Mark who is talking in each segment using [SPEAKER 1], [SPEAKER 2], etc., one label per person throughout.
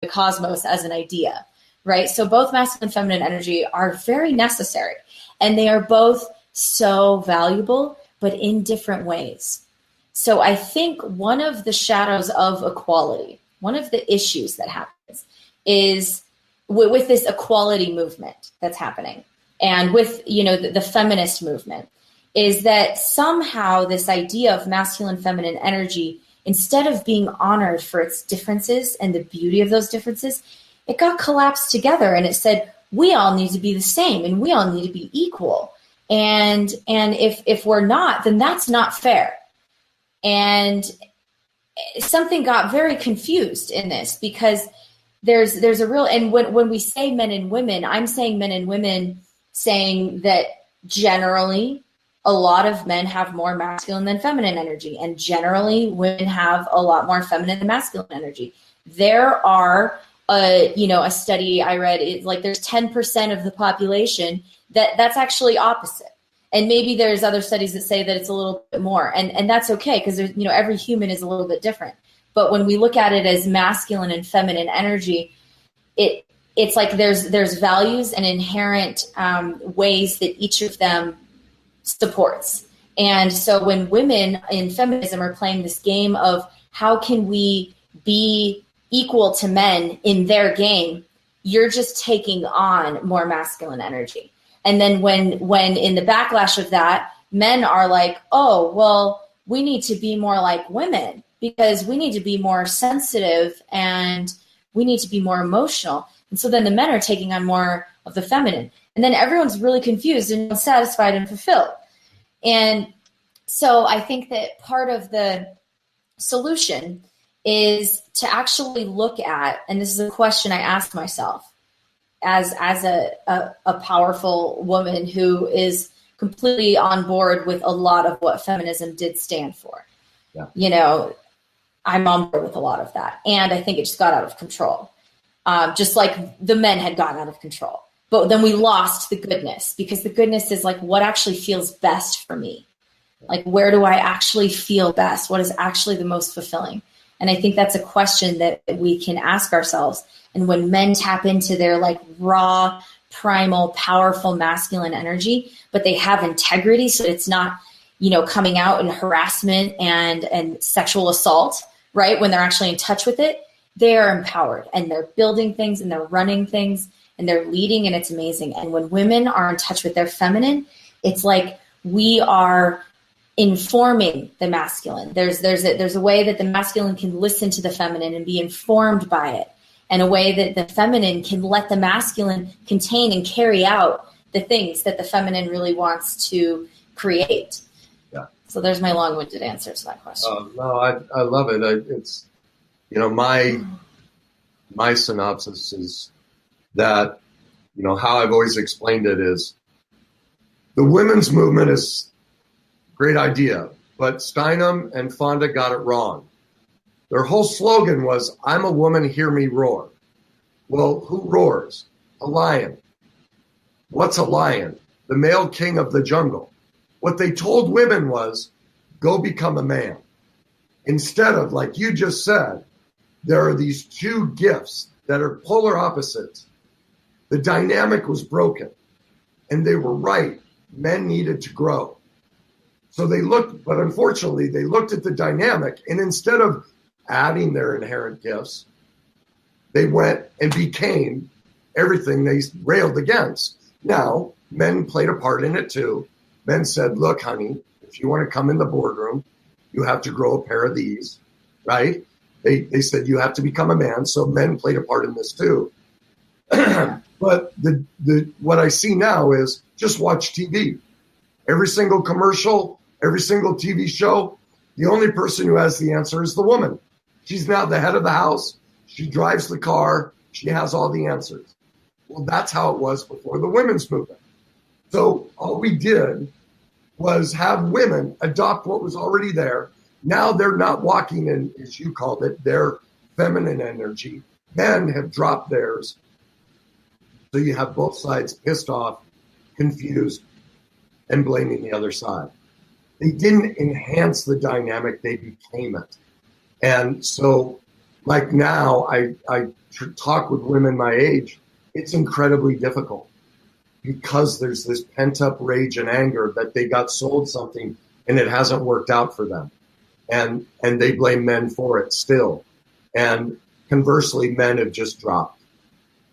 [SPEAKER 1] the cosmos as an idea, right? So both masculine and feminine energy are very necessary, and they are both so valuable, but in different ways. So I think one of the shadows of equality, one of the issues that happens is with this equality movement that's happening, and with, you know, the feminist movement, is that somehow this idea of masculine feminine energy, instead of being honored for its differences and the beauty of those differences, it got collapsed together, and it said, we all need to be the same and we all need to be equal. And if we're not, then that's not fair. And something got very confused in this, because there's a real, and when we say men and women, I'm saying men and women, saying that generally a lot of men have more masculine than feminine energy, and generally women have a lot more feminine than masculine energy. There are a study I read, it's like there's 10% of the population that's actually opposite. And maybe there's other studies that say that it's a little bit more, and that's okay, because there's, every human is a little bit different. But when we look at it as masculine and feminine energy, it's like there's values and inherent ways that each of them supports. And so when women in feminism are playing this game of how can we be equal to men in their game, you're just taking on more masculine energy. And then when in the backlash of that, men are like, oh, well, we need to be more like women because we need to be more sensitive and we need to be more emotional. And so then the men are taking on more of the feminine. And then everyone's really confused and unsatisfied and fulfilled. And so I think that part of the solution is to actually look at, and this is a question I ask myself as a powerful woman who is completely on board with a lot of what feminism did stand for. Yeah. I'm on board with a lot of that. And I think it just got out of control. Just like the men had gotten out of control. But then we lost the goodness, because the goodness is like what actually feels best for me. Like, where do I actually feel best? What is actually the most fulfilling? And I think that's a question that we can ask ourselves. And when men tap into their like raw, primal, powerful masculine energy, but they have integrity, so it's not, coming out in harassment and sexual assault, right? When they're actually in touch with it, they are empowered and they're building things and they're running things and they're leading, and it's amazing. And when women are in touch with their feminine, it's like we are informing the masculine. There's a way that the masculine can listen to the feminine and be informed by it, and a way that the feminine can let the masculine contain and carry out the things that the feminine really wants to create. Yeah. So there's my long-winded answer to that question.
[SPEAKER 2] No, I love it. It's, my synopsis is that, how I've always explained it is the women's movement is a great idea, but Steinem and Fonda got it wrong. Their whole slogan was, I'm a woman, hear me roar. Well, who roars? A lion. What's a lion? The male king of the jungle. What they told women was, go become a man. Instead of, like you just said, there are these two gifts that are polar opposites. The dynamic was broken, and they were right. Men needed to grow. So they looked, but unfortunately, they looked at the dynamic, and instead of adding their inherent gifts, they went and became everything they railed against. Now, men played a part in it too. Men said, look, honey, if you want to come in the boardroom, you have to grow a pair of these, right? They said you have to become a man, so men played a part in this too. But what I see now is just watch TV. Every single commercial, every single TV show, the only person who has the answer is the woman. She's now the head of the house. She drives the car. She has all the answers. Well, that's how it was before the women's movement. So all we did was have women adopt what was already there. Now they're not walking in, as you called it, their feminine energy. Men have dropped theirs. So you have both sides pissed off, confused, and blaming the other side. They didn't enhance the dynamic, they became it. And so like now, I talk with women my age. It's incredibly difficult because there's this pent up rage and anger that they got sold something and it hasn't worked out for them. And they blame men for it still. And conversely, men have just dropped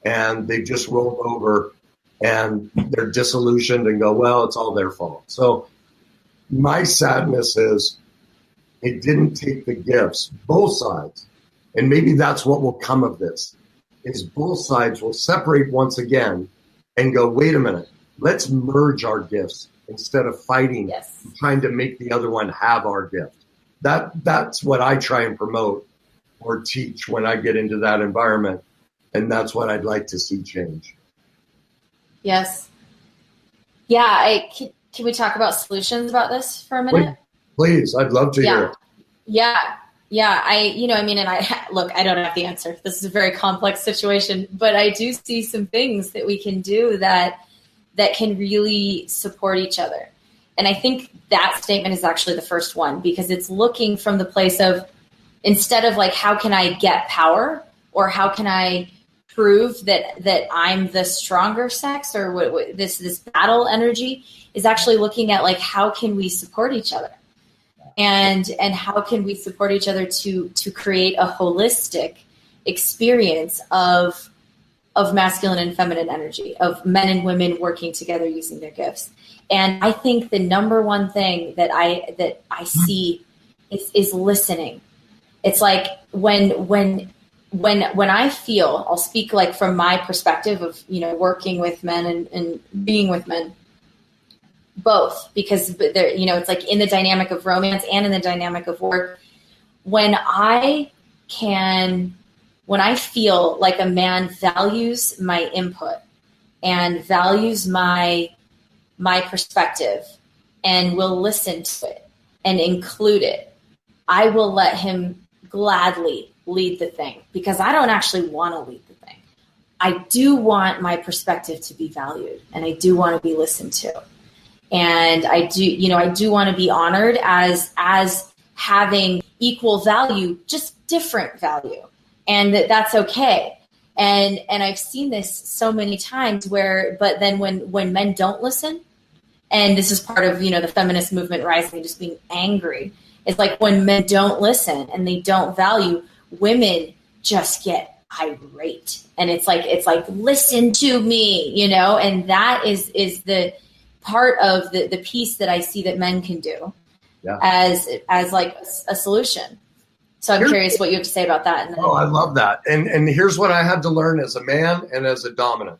[SPEAKER 2] and they've just rolled over and they're disillusioned and go, well, it's all their fault. So my sadness is it didn't take the gifts, both sides. And maybe that's what will come of this, is both sides will separate once again and go, wait a minute, let's merge our gifts instead of fighting, trying to make the other one have our gift. That's what I try and promote or teach when I get into that environment. And that's what I'd like to see change.
[SPEAKER 1] Yes. Yeah. Can we talk about solutions about this for a minute?
[SPEAKER 2] Please. I'd love to hear it.
[SPEAKER 1] Yeah. Yeah. Look, I don't have the answer. This is a very complex situation, but I do see some things that we can do that can really support each other. And I think that statement is actually the first one, because it's looking from the place of, instead of like, how can I get power, or how can I prove that I'm the stronger sex, or what this battle energy, is actually looking at like, how can we support each other? And how can we support each other to create a holistic experience of masculine and feminine energy, of men and women working together using their gifts. And I think the number one thing that I see is listening. It's like when I feel, I'll speak like from my perspective of, working with men and being with men, both, because they're, it's like in the dynamic of romance and in the dynamic of work. When I feel like a man values my input and values my perspective and will listen to it and include it, I will let him gladly lead the thing, because I don't actually want to lead the thing. I do want my perspective to be valued, and I do want to be listened to. And I do want to be honored as having equal value, just different value. And that's okay. And I've seen this so many times but then when men don't listen, and this is part of, the feminist movement rising, just being angry. It's like when men don't listen and they don't value, women just get irate. And it's like, listen to me, and that is the part of the piece that I see that men can do as like a solution. So I'm curious what you have to say about that.
[SPEAKER 2] Oh, I love that. And here's what I had to learn as a man and as a dominant.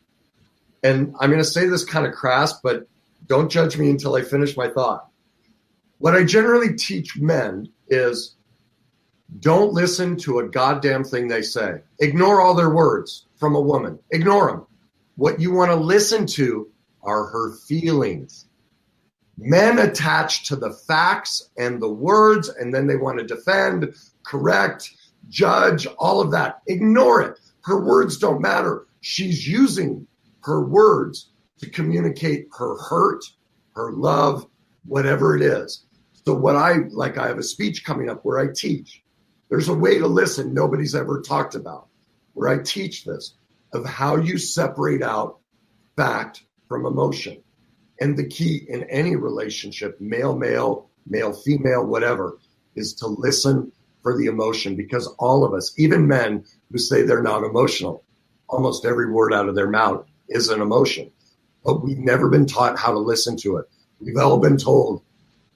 [SPEAKER 2] And I'm going to say this kind of crass, but don't judge me until I finish my thought. What I generally teach men is don't listen to a goddamn thing they say. Ignore all their words from a woman. Ignore them. What you want to listen to are her feelings. Men attach to the facts and the words, and then they want to defend, correct, judge, all of that. Ignore it. Her words don't matter. She's using her words to communicate her hurt, her love, whatever it is. So I have a speech coming up where I teach. There's a way to listen nobody's ever talked about, where I teach this, of how you separate out fact from emotion. And the key in any relationship, male-male, male-female, whatever, is to listen for the emotion, because all of us, even men who say they're not emotional, almost every word out of their mouth is an emotion. But we've never been taught how to listen to it. We've all been told,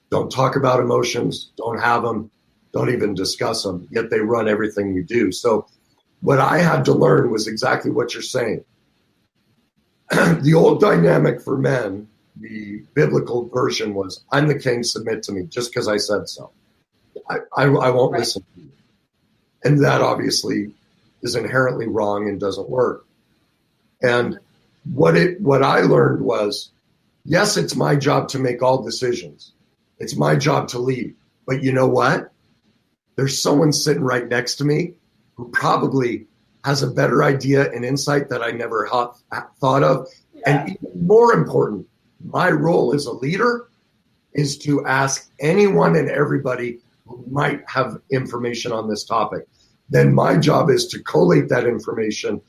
[SPEAKER 2] don't talk about emotions, don't have them, don't even discuss them, yet they run everything we do. So what I had to learn was exactly what you're saying. The old dynamic for men, the biblical version was, I'm the king, submit to me, just because I said so. I won't listen to you. And that obviously is inherently wrong and doesn't work. And what I learned was, yes, it's my job to make all decisions. It's my job to lead. But you know what? There's someone sitting right next to me who probably has a better idea and insight that I never thought of. Yeah. And even more important, my role as a leader is to ask anyone and everybody who might have information on this topic. then my job is to collate that information,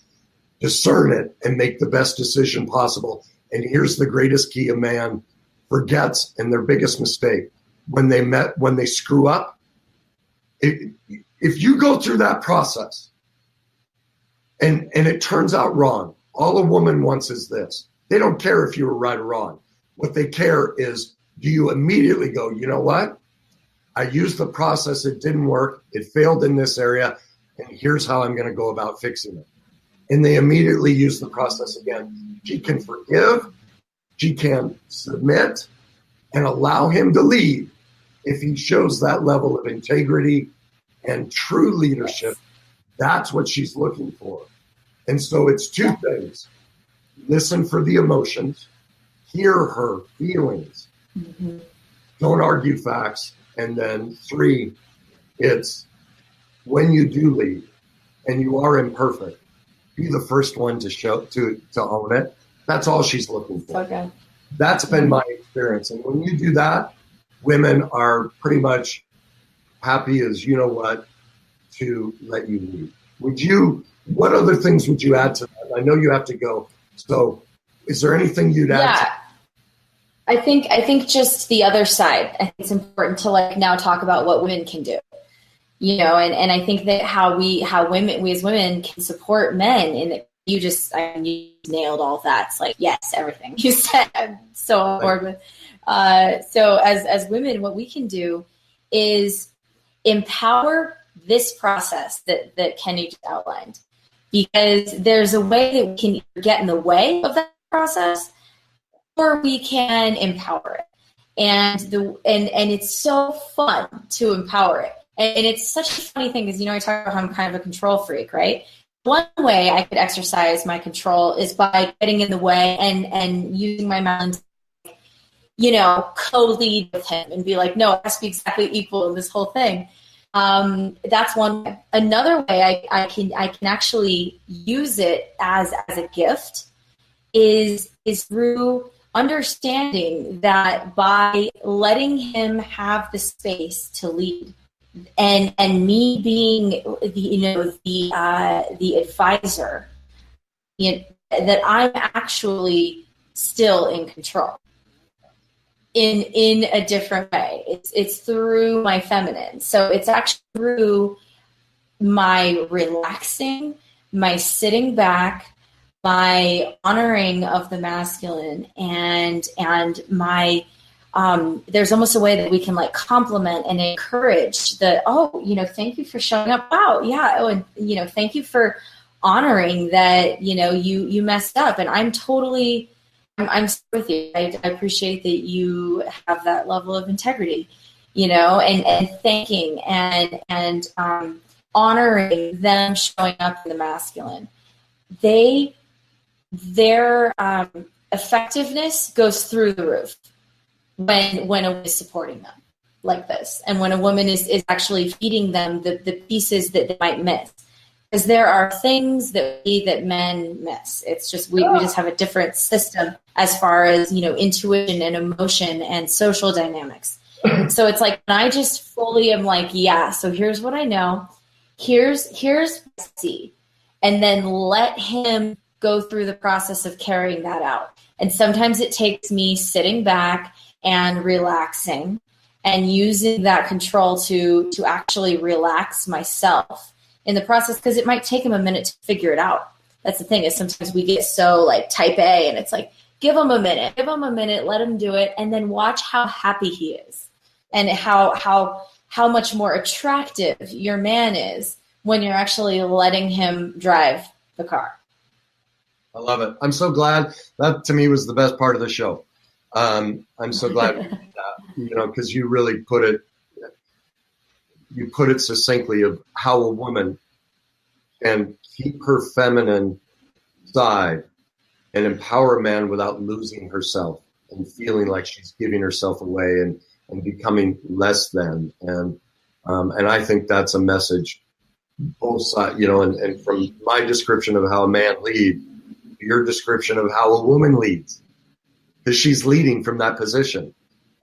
[SPEAKER 2] discern it, and make the best decision possible. And here's the greatest key a man forgets, and their biggest mistake. When they screw up, if you go through that process and it turns out wrong, all a woman wants is this. They don't care if you were right or wrong. What they care is, do you immediately go, you know what? I used the process, it didn't work, it failed in this area, and here's how I'm going to go about fixing it. And they immediately use the process again. She can forgive, she can submit, and allow him to lead if he shows that level of integrity and true leadership. That's what she's looking for. And so it's two things. Listen for the emotions, hear her feelings, don't argue facts. And then 3, it's when you do lead and you are imperfect, be the first one to own it. That's all she's looking for.
[SPEAKER 1] Okay.
[SPEAKER 2] That's been my experience. And when you do that, women are pretty much happy as you know what to let you lead. What other things would you add to that? I know you have to go. So is there anything you'd add to?
[SPEAKER 1] I think just the other side. I think it's important to now talk about what women can do. And I think that how we as women can support men in that you nailed all that. It's like, yes, everything you said, I'm so on board with. So as women, what we can do is empower this process that Kenny just outlined, because there's a way that we can either get in the way of that process, or we can empower it. And it's so fun to empower it. And it's such a funny thing because, I talk about how I'm kind of a control freak, right? One way I could exercise my control is by getting in the way and using my mouth, co-lead with him and be like, no, it has to be exactly equal in this whole thing. That's one way. Another way I can actually use it as a gift is through understanding that by letting him have the space to lead, and me being the advisor, that I'm actually still in control in a different way. It's through my feminine. So it's actually through my relaxing, my sitting back, my honoring of the masculine, and my there's almost a way that we can compliment and encourage thank you for showing up. Wow. Yeah. Oh, and thank you for honoring that, you messed up, and I'm with you. I appreciate that you have that level of integrity, and thanking and honoring them showing up in the masculine. Their effectiveness goes through the roof when a woman is supporting them like this, and when a woman is actually feeding them the pieces that they might miss. Because there are things that men miss. It's just we just have a different system as far as intuition and emotion and social dynamics. So it's when I just fully am so here's what I know, here's what I see, and then let him go through the process of carrying that out. And sometimes it takes me sitting back and relaxing and using that control to actually relax myself in the process, because it might take him a minute to figure it out. That's the thing, is sometimes we get so type A, and it's give him a minute, let him do it, and then watch how happy he is, and how much more attractive your man is when you're actually letting him drive the car.
[SPEAKER 2] I love it. I'm so glad. That to me was the best part of the show. I'm so glad because you really put it succinctly of how a woman can keep her feminine side and empower a man without losing herself and feeling like she's giving herself away and becoming less than. And I think that's a message both sides, and from my description of how a man leads, your description of how a woman leads, because she's leading from that position.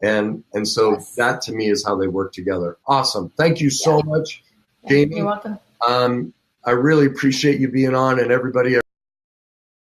[SPEAKER 2] And so that to me is how they work together. Awesome. Thank you so much, Jamie.
[SPEAKER 1] You're welcome.
[SPEAKER 2] I really appreciate you being on, and everybody